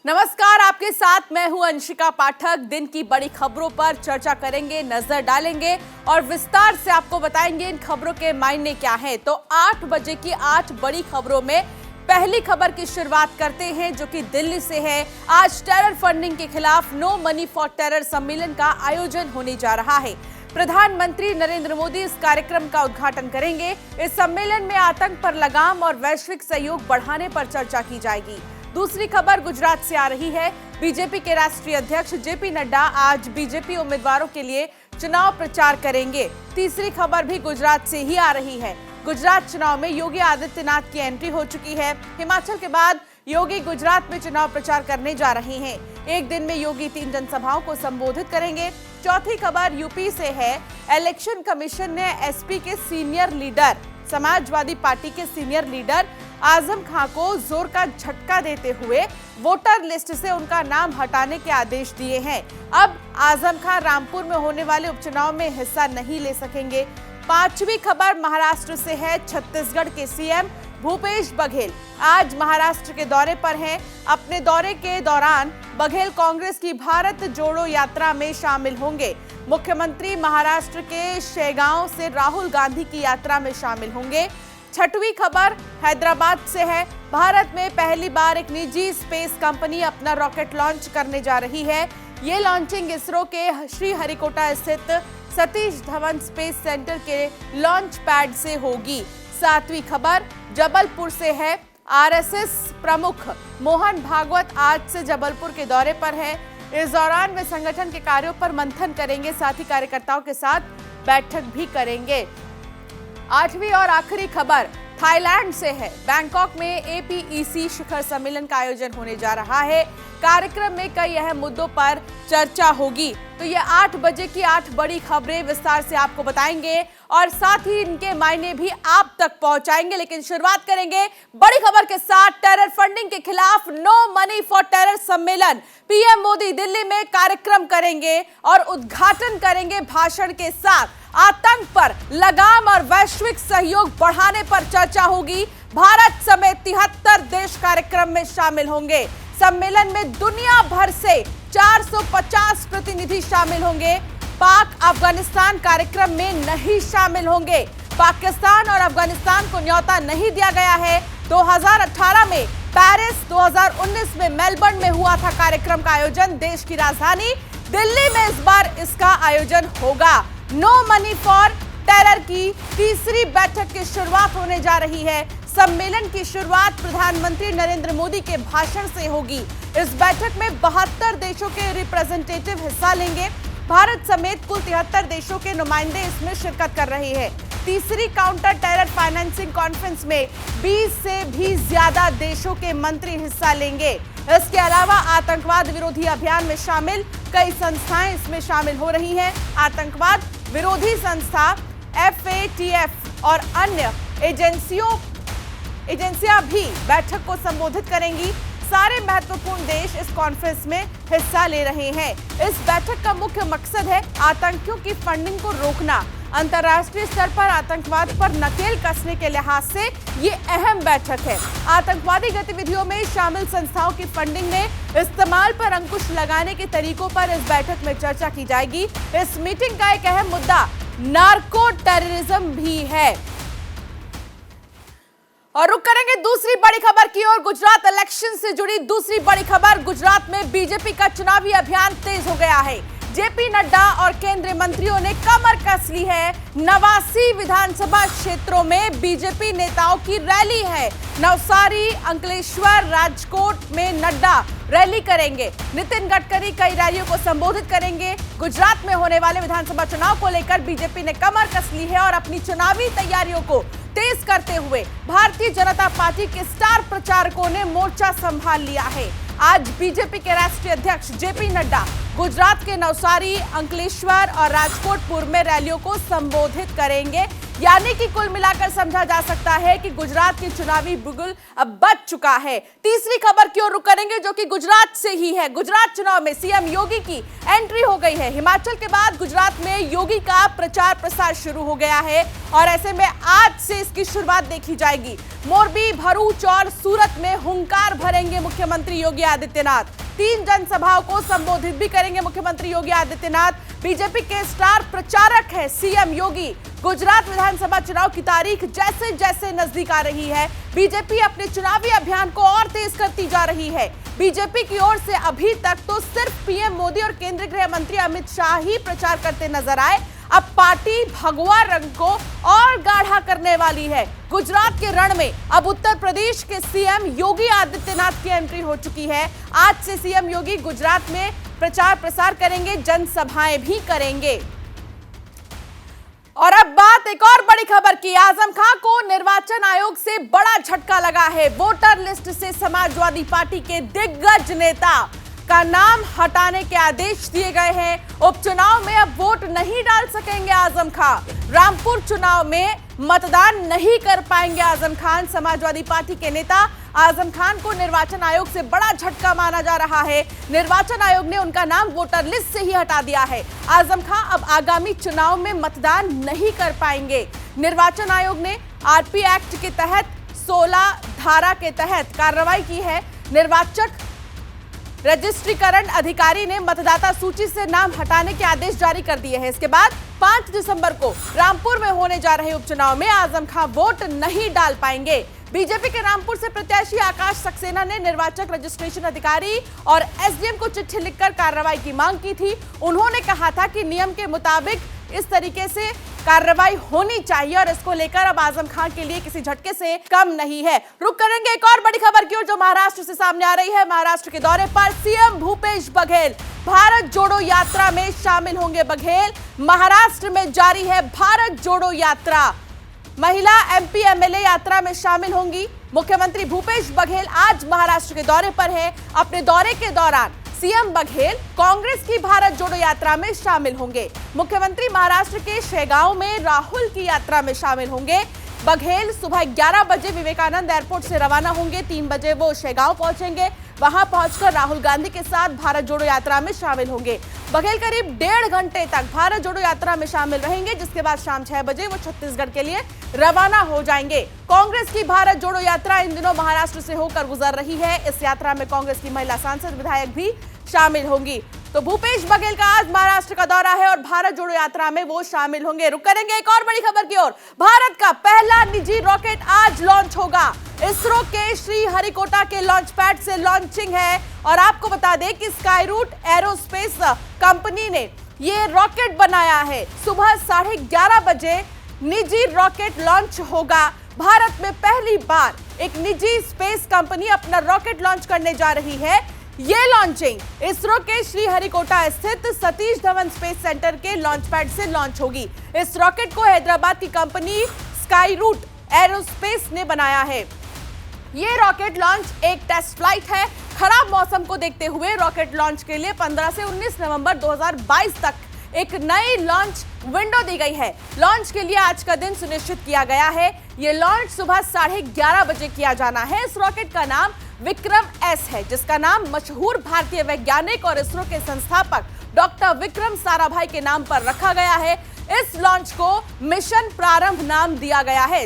नमस्कार, आपके साथ मैं हूं अंशिका पाठक। दिन की बड़ी खबरों पर चर्चा करेंगे, नजर डालेंगे और विस्तार से आपको बताएंगे इन खबरों के मायने क्या हैं। तो 8 बजे की 8 बड़ी खबरों में पहली खबर की शुरुआत करते हैं, जो कि दिल्ली से है। आज टेरर फंडिंग के खिलाफ नो मनी फॉर टेरर सम्मेलन का आयोजन होने जा रहा है। प्रधानमंत्री नरेंद्र मोदी इस कार्यक्रम का उद्घाटन करेंगे। इस सम्मेलन में आतंक पर लगाम और वैश्विक सहयोग बढ़ाने पर चर्चा की जाएगी। दूसरी खबर गुजरात से आ रही है। बीजेपी के राष्ट्रीय अध्यक्ष जेपी नड्डा आज बीजेपी उम्मीदवारों के लिए चुनाव प्रचार करेंगे। तीसरी खबर भी गुजरात से ही आ रही है। गुजरात चुनाव में योगी आदित्यनाथ की एंट्री हो चुकी है। हिमाचल के बाद योगी गुजरात में चुनाव प्रचार करने जा रहे हैं। एक दिन में योगी 3 जनसभाओं को संबोधित करेंगे। चौथी खबर यूपी से है। इलेक्शन कमीशन ने एसपी के सीनियर लीडर, समाजवादी पार्टी के सीनियर लीडर आजम खान को जोर का झटका देते हुए वोटर लिस्ट से उनका नाम हटाने के आदेश दिए हैं। अब आजम खान रामपुर में होने वाले उपचुनाव में हिस्सा नहीं ले सकेंगे। पांचवी खबर महाराष्ट्र से है। छत्तीसगढ़ के सीएम भूपेश बघेल आज महाराष्ट्र के दौरे पर हैं। अपने दौरे के दौरान बघेल कांग्रेस की भारत जोड़ो यात्रा में शामिल होंगे। मुख्यमंत्री महाराष्ट्र के शेगांव से राहुल गांधी की यात्रा में शामिल होंगे। छठवीं खबर हैदराबाद से है। भारत में पहली बार एक निजी स्पेस कंपनी अपना रॉकेट लॉन्च करने जा रही है। ये लॉन्चिंग इसरो के श्रीहरिकोटा स्थित सतीश धवन स्पेस सेंटर के लॉन्च पैड से होगी। सातवीं खबर जबलपुर से है। आरएसएस प्रमुख मोहन भागवत आज से जबलपुर के दौरे पर है। इस दौरान वे संगठन के कार्यों पर मंथन करेंगे, साथ ही कार्यकर्ताओं के साथ बैठक भी करेंगे। आठवीं और आखिरी खबर थाईलैंड से है। बैंकॉक में एपीईसी शिखर सम्मेलन का आयोजन होने जा रहा है। कार्यक्रम में कई अहम मुद्दों पर चर्चा होगी। तो ये 8 बजे की 8 बड़ी खबरें विस्तार से आपको बताएंगे और साथ ही इनके मायने भी आप तक पहुंचाएंगे। लेकिन शुरुआत करेंगे बड़ी खबर के साथ। टेरर फंडिंग के खिलाफ नो मनी फॉर टेरर सम्मेलन। पीएम मोदी दिल्ली में कार्यक्रम करेंगे और उद्घाटन करेंगे भाषण के साथ। आतंक पर लगाम और वैश्विक सहयोग बढ़ाने पर चर्चा होगी। भारत समेत 73 देश कार्यक्रम में शामिल होंगे। सम्मेलन में दुनिया भर से 450 प्रतिनिधि शामिल होंगे। पाक अफगानिस्तान कार्यक्रम में नहीं शामिल होंगे। पाकिस्तान और अफगानिस्तान को न्योता नहीं दिया गया है। 2018 में पेरिस, 2019 में मेलबर्न में हुआ था कार्यक्रम का आयोजन। देश की राजधानी दिल्ली में इस बार इसका आयोजन होगा। नो मनी फॉर टेरर की तीसरी बैठक की शुरुआत होने जा रही है। सम्मेलन की शुरुआत प्रधानमंत्री नरेंद्र मोदी के भाषण से होगी। इस बैठक में 72 देशों के रिप्रेजेंटेटिव हिस्सा लेंगे। भारत समेत कुल 73 देशों के नुमाइंदे इसमें शिरकत कर रहे हैं। तीसरी काउंटर टेरर फाइनेंसिंग कॉन्फ्रेंस में 20 से भी ज्यादा देशों के मंत्री हिस्सा लेंगे। इसके अलावा आतंकवाद विरोधी अभियान में शामिल कई संस्थाएं इसमें शामिल हो रही हैं। आतंकवाद विरोधी संस्था FATF और अन्य एजेंसियां भी बैठक को संबोधित करेंगी। सारे महत्वपूर्ण देश इस कॉन्फ्रेंस में हिस्सा ले रहे हैं। इस बैठक का मुख्य मकसद है आतंकियों की फंडिंग को रोकना। अंतर्राष्ट्रीय स्तर पर आतंकवाद पर नकेल कसने के लिहाज से ये अहम बैठक है। आतंकवादी गतिविधियों में शामिल संस्थाओं की फंडिंग में इस्तेमाल पर अंकुश लगाने के तरीकों पर इस बैठक में चर्चा की जाएगी। इस मीटिंग का एक अहम मुद्दा नार्को टेररिज्म भी है। और रुक करेंगे दूसरी बड़ी खबर की ओर। गुजरात इलेक्शन से जुड़ी दूसरी बड़ी खबर। गुजरात में बीजेपी का चुनावी अभियान तेज हो गया है। जेपी नड्डा और केंद्रीय मंत्रियों ने कमर कस ली है। 89 विधानसभा क्षेत्रों में बीजेपी नेताओं की रैली है। नवसारी, अंकलेश्वर, राजकोट में नड्डा रैली करेंगे। नितिन गडकरी कई रैलियों को संबोधित करेंगे। गुजरात में होने वाले विधानसभा चुनाव को लेकर बीजेपी ने कमर कस ली है और अपनी चुनावी तैयारियों को तेज करते हुए भारतीय जनता पार्टी के स्टार प्रचारकों ने मोर्चा संभाल लिया है। आज बीजेपी के राष्ट्रीय अध्यक्ष जेपी नड्डा गुजरात के नवसारी, अंकलेश्वर और राजकोट पूर्व में रैलियों को संबोधित करेंगे। यानी कि कुल मिलाकर समझा जा सकता है कि गुजरात की चुनावी बुगुल अब बच चुका है। तीसरी खबर की ओर रुख करेंगे जो कि गुजरात से ही है। गुजरात चुनाव में सीएम योगी की एंट्री हो गई है। हिमाचल के बाद गुजरात में योगी का प्रचार प्रसार शुरू हो गया है और ऐसे में आज से इसकी शुरुआत देखी जाएगी। मोरबी, भरूच और सूरत में हुंकार भरेंगे मुख्यमंत्री योगी आदित्यनाथ। 3 जनसभाओं को संबोधित भी करेंगे मुख्यमंत्री योगी आदित्यनाथ। बीजेपी के स्टार प्रचारक है सीएम योगी। गुजरात विधानसभा चुनाव की तारीख जैसे जैसे नजदीक आ रही है, बीजेपी अपने चुनावी अभियान को और तेज करती जा रही है। बीजेपी की ओर से अभी तक तो सिर्फ पीएम मोदी और केंद्रीय गृह मंत्री अमित शाह ही प्रचार करते नजर आए। अब पार्टी भगवा रंग को और गाढ़ा करने वाली है। गुजरात के रण में अब उत्तर प्रदेश के सीएम योगी आदित्यनाथ की एंट्री हो चुकी है। आज से सीएम योगी गुजरात में प्रचार प्रसार करेंगे, जनसभाएं भी करेंगे। और अब बात एक और बड़ी खबर की। आजम खां को निर्वाचन आयोग से बड़ा झटका लगा है। वोटर लिस्ट से समाजवादी पार्टी के दिग्गज नेता का नाम हटाने के आदेश दिए गए हैं। उपचुनाव में अब वोट नहीं डाल सकेंगे आजम खां। रामपुर चुनाव में मतदान नहीं कर पाएंगे आजम खान। समाजवादी पार्टी के नेता आजम खान को निर्वाचन आयोग से बड़ा झटका माना जा रहा है। निर्वाचन आयोग ने उनका नाम वोटर लिस्ट से ही हटा दिया है। आजम खान अब आगामी चुनाव में मतदान नहीं कर पाएंगे। निर्वाचन आयोग ने आरपी एक्ट के तहत 16 धारा के तहत कार्रवाई की है। निर्वाचक रजिस्ट्रीकरण अधिकारी ने मतदाता सूची से नाम हटाने के आदेश जारी कर दिए हैं। इसके बाद 5 दिसंबर को रामपुर में होने जा रहे उपचुनाव में आजम खां वोट नहीं डाल पाएंगे। बीजेपी के रामपुर से प्रत्याशी आकाश सक्सेना ने निर्वाचक रजिस्ट्रेशन अधिकारी और एसडीएम को चिट्ठी लिखकर कार्रवाई की मांग की थी। उन्होंने कहा था कि नियम के मुताबिक इस तरीके से कार्रवाई होनी चाहिए और इसको लेकर अब आजम खान के लिए किसी झटके से कम नहीं है। रुक करेंगे एक और बड़ी खबर की ओर जो महाराष्ट्र से सामने आ रही है। महाराष्ट्र के दौरे पर सीएम भूपेश बघेल भारत जोड़ो यात्रा में शामिल होंगे। बघेल महाराष्ट्र में जारी है भारत जोड़ो यात्रा। महिला एमपी एमएलए यात्रा में शामिल होंगी। मुख्यमंत्री भूपेश बघेल आज महाराष्ट्र के दौरे पर है। अपने दौरे के दौरान सीएम बघेल कांग्रेस की भारत जोड़ो यात्रा में शामिल होंगे। मुख्यमंत्री महाराष्ट्र के शेगांव में राहुल की यात्रा में शामिल होंगे। बघेल सुबह 11 बजे विवेकानंद एयरपोर्ट से रवाना होंगे। 3 बजे वो शेगांव पहुंचेंगे। वहां पहुंचकर राहुल गांधी के साथ भारत जोड़ो यात्रा में शामिल होंगे। बघेल करीब 1.5 घंटे तक भारत जोड़ो यात्रा में शामिल रहेंगे, जिसके बाद शाम 6 बजे वो छत्तीसगढ़ के लिए रवाना हो जाएंगे। कांग्रेस की भारत जोड़ो यात्रा इन दिनों महाराष्ट्र से होकर गुजर रही है। इस यात्रा में कांग्रेस की महिला सांसद विधायक भी शामिल होंगी। तो भूपेश बघेल का आज महाराष्ट्र का दौरा है और भारत जोड़ो यात्रा में वो शामिल होंगे। रुक करेंगे एक और बड़ी खबर की ओर। भारत का पहला निजी रॉकेट आज लॉन्च होगा। इसरो के श्रीहरिकोटा के लॉन्च पैड से लॉन्चिंग है और आपको बता दें कि स्काईरूट एरोस्पेस कंपनी ने ये रॉकेट बनाया है। सुबह 11:30 बजे निजी रॉकेट लॉन्च होगा। भारत में पहली बार एक निजी स्पेस कंपनी अपना रॉकेट लॉन्च करने जा रही है। ये लॉन्चिंग इसरो के श्रीहरिकोटा स्थित सतीश धवन स्पेस सेंटर के लॉन्च पैड से लॉन्च होगी। इस रॉकेट को हैदराबाद की कंपनी स्काईरूट एरोस्पेस ने बनाया है। ये रॉकेट लॉन्च एक टेस्ट फ्लाइट है। खराब मौसम को देखते हुए रॉकेट लॉन्च के लिए 15 से 19 नवंबर 2022 तक एक नई लॉन्च विंडो दी गई है। लॉन्च के लिए आज का दिन सुनिश्चित किया गया है। ये लॉन्च सुबह 11:30 बजे किया जाना है। इस रॉकेट का नाम विक्रम एस है, जिसका नाम मशहूर भारतीय वैज्ञानिक और इसरो के संस्थापक डॉक्टर विक्रम साराभाई के नाम पर रखा गया है। इस लॉन्च को मिशन प्रारंभ नाम दिया गया है।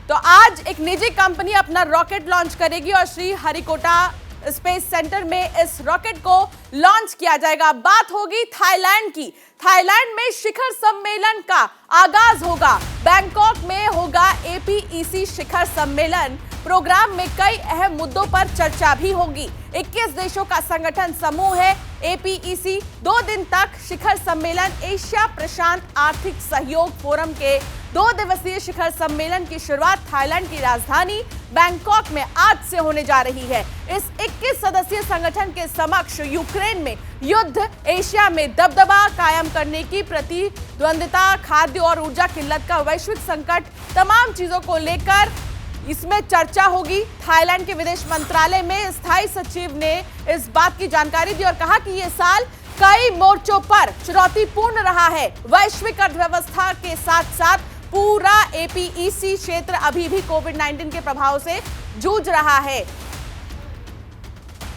तो आज एक निजी कंपनी अपना रॉकेट लॉन्च करेगी और श्रीहरिकोटा स्पेस सेंटर में इस रॉकेट को लॉन्च किया जाएगा। बात होगी थाईलैंड की। थाईलैंड में शिखर सम्मेलन का आगाज होगा। बैंकॉक में होगा एपीईसी शिखर सम्मेलन। प्रोग्राम में कई अहम मुद्दों पर चर्चा भी होगी। 21 देशों का संगठन समूह है एपीईसी। 2 दिन तक शिखर सम्मेलन एशिया प्रशांत आर्थिक सहयोग फोरम के 2 दिवसीय शिखर सम्मेलन की शुरुआत थाईलैंड की राजधानी बैंकॉक में आज से होने जा रही है। इस 21 सदस्यीय संगठन के समक्ष यूक्रेन में युद्ध, एशिया में दबदबा कायम करने की प्रतिद्वंदिता, खाद्य और ऊर्जा किल्लत का वैश्विक संकट, तमाम चीजों को लेकर इसमें चर्चा होगी। थाईलैंड के विदेश मंत्रालय में स्थायी सचिव ने इस बात की जानकारी दी और कहा कि ये साल कई मोर्चों पर चुनौतीपूर्ण रहा है। वैश्विक अर्थव्यवस्था के साथ साथ पूरा एपीईसी क्षेत्र अभी भी कोविड-19 के प्रभाव से जूझ रहा है।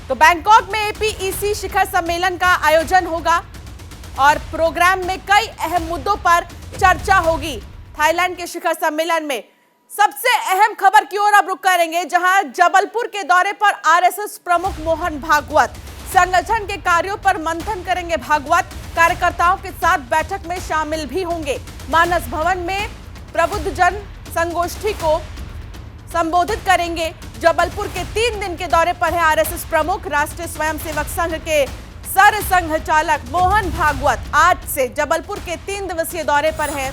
तो बैंकॉक में एपीईसी शिखर सम्मेलन का आयोजन होगा और प्रोग्राम में कई अहम मुद्दों पर चर्चा होगी। थाईलैंड के शिखर सम्मेलन में सबसे अहम खबर की ओर अब रुख करेंगे, जहां जबलपुर के दौरे पर आरएसएस प्रमुख मोहन भागवत संगठन के कार्यों पर मंथन करेंगे। भागवत कार्यकर्ताओं के साथ बैठक में शामिल भी होंगे। मानस भवन में प्रबुद्ध जन संगोष्ठी को संबोधित करेंगे। जबलपुर के 3 दिन के दौरे पर है आरएसएस प्रमुख। राष्ट्रीय स्वयंसेवक संघ के सर संघचालक मोहन भागवत आज से जबलपुर के 3 दिवसीय दौरे पर है।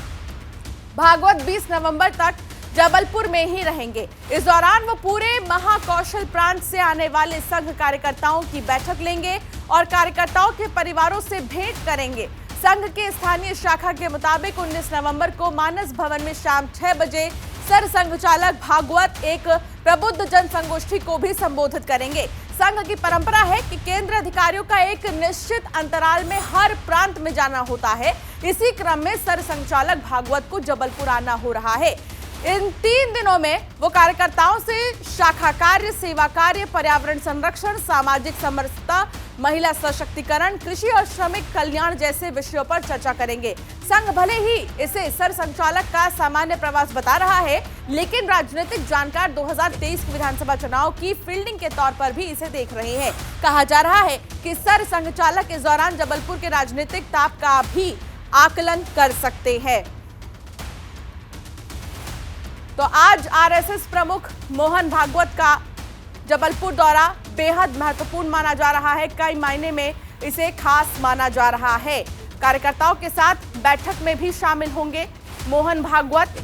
भागवत 20 नवंबर तक जबलपुर में ही रहेंगे। इस दौरान वो पूरे महाकौशल प्रांत से आने वाले संघ कार्यकर्ताओं की बैठक लेंगे और कार्यकर्ताओं के परिवारों से भेंट करेंगे। संघ के स्थानीय शाखा के मुताबिक 19 नवंबर को मानस भवन में शाम 6 बजे सर संघचालक भागवत एक प्रबुद्ध जन संगोष्ठी को भी संबोधित करेंगे। संघ की परंपरा है कि केंद्र अधिकारियों का एक निश्चित अंतराल में हर प्रांत में जाना होता है। इसी क्रम में सर संचालक भागवत को जबलपुर आना हो रहा है। इन 3 दिनों में वो कार्यकर्ताओं से शाखा कार्य, सेवा कार्य, पर्यावरण संरक्षण, सामाजिक समरसता, महिला सशक्तिकरण, कृषि और श्रमिक कल्याण जैसे विषयों पर चर्चा करेंगे। संघ भले ही इसे सर संचालक का सामान्य प्रवास बता रहा है, लेकिन राजनीतिक जानकार 2023 के विधानसभा चुनाव की फील्डिंग के तौर पर भी इसे देख रहे हैं। कहा जा रहा है कि सर संचालक इस दौरान जबलपुर के राजनीतिक ताप का भी आकलन कर सकते हैं। तो आज आरएसएस प्रमुख मोहन भागवत का जबलपुर दौरा बेहद महत्वपूर्ण माना जा रहा है। कई मायने में इसे खास माना जा रहा है। कार्यकर्ताओं के साथ बैठक में भी शामिल होंगे मोहन भागवत।